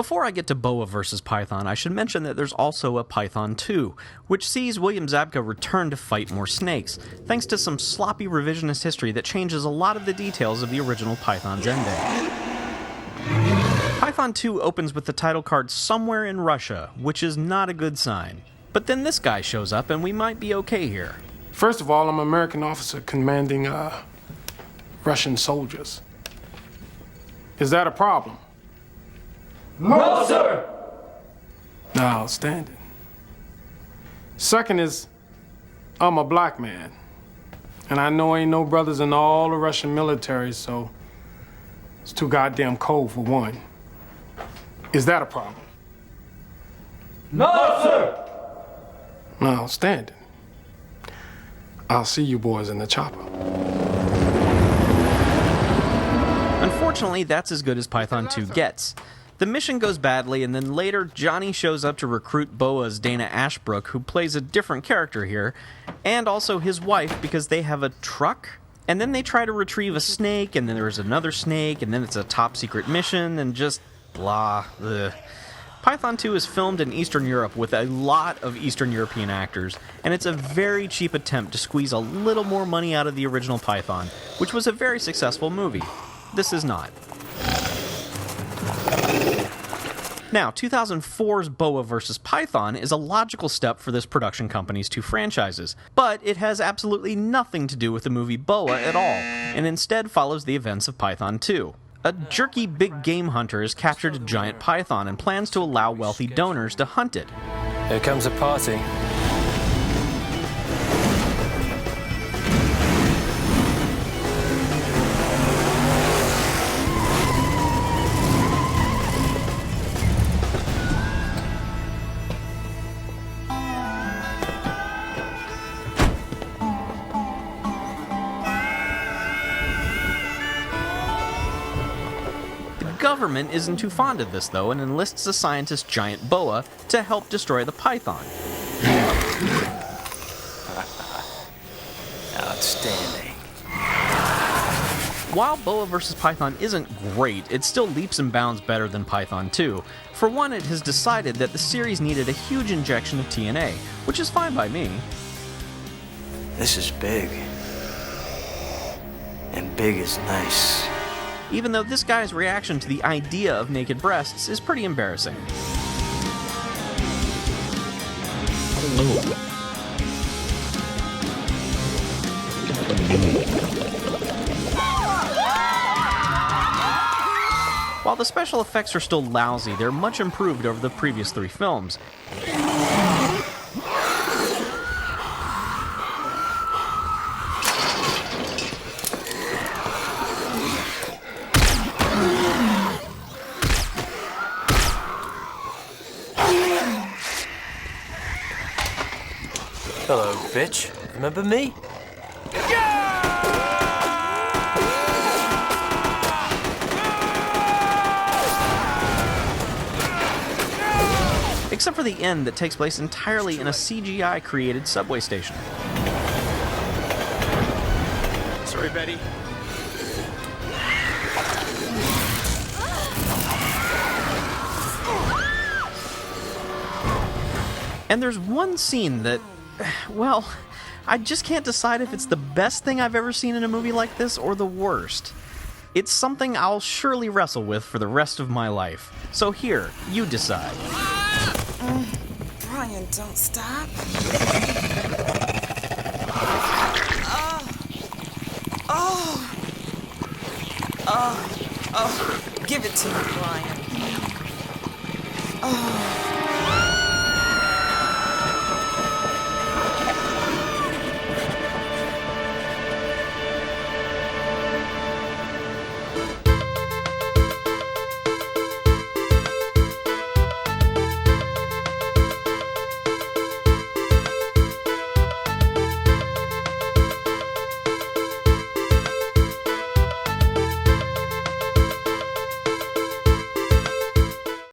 Before I get to BOA vs. Python, I should mention that there's also a Python 2, which sees William Zabka return to fight more snakes, thanks to some sloppy revisionist history that changes a lot of the details of the original Python's ending. Python 2 opens with the title card "Somewhere in Russia," which is not a good sign. But then this guy shows up and we might be okay here. First of all, I'm an American officer commanding Russian soldiers. Is that a problem? No, sir! Outstanding. Second is, I'm a black man. And I know ain't no brothers in all the Russian military, so it's too goddamn cold for one. Is that a problem? No, sir! Outstanding. I'll see you boys in the chopper. Unfortunately, that's as good as Python 2 gets. The mission goes badly, and then later Johnny shows up to recruit BOA's Dana Ashbrook, who plays a different character here, and also his wife, because they have a truck. And then they try to retrieve a snake, and then there's another snake, and then it's a top-secret mission, and just blah. Ugh. Python 2 is filmed in Eastern Europe with a lot of Eastern European actors, and it's a very cheap attempt to squeeze a little more money out of the original Python, which was a very successful movie. This is not. Now, 2004's BOA vs. Python is a logical step for this production company's two franchises, but it has absolutely nothing to do with the movie BOA at all, and instead follows the events of Python 2. A jerky big game hunter has captured a giant python and plans to allow wealthy donors to hunt it. Here comes a party. The government isn't too fond of this, though, and enlists the scientist Giant BOA to help destroy the python. Outstanding. While BOA vs. Python isn't great, it still leaps and bounds better than Python 2. For one, it has decided that the series needed a huge injection of TNA, which is fine by me. This is big. And big is nice. Even though this guy's reaction to the idea of naked breasts is pretty embarrassing. While the special effects are still lousy, they're much improved over the previous three films. Hello, bitch. Remember me? Except for the end that takes place entirely in a CGI-created subway station. Sorry, Betty. And there's one scene that, well, I just can't decide if it's the best thing I've ever seen in a movie like this or the worst. It's something I'll surely wrestle with for the rest of my life. So here, you decide. Brian, don't stop. Oh, give it to me, Brian. Oh.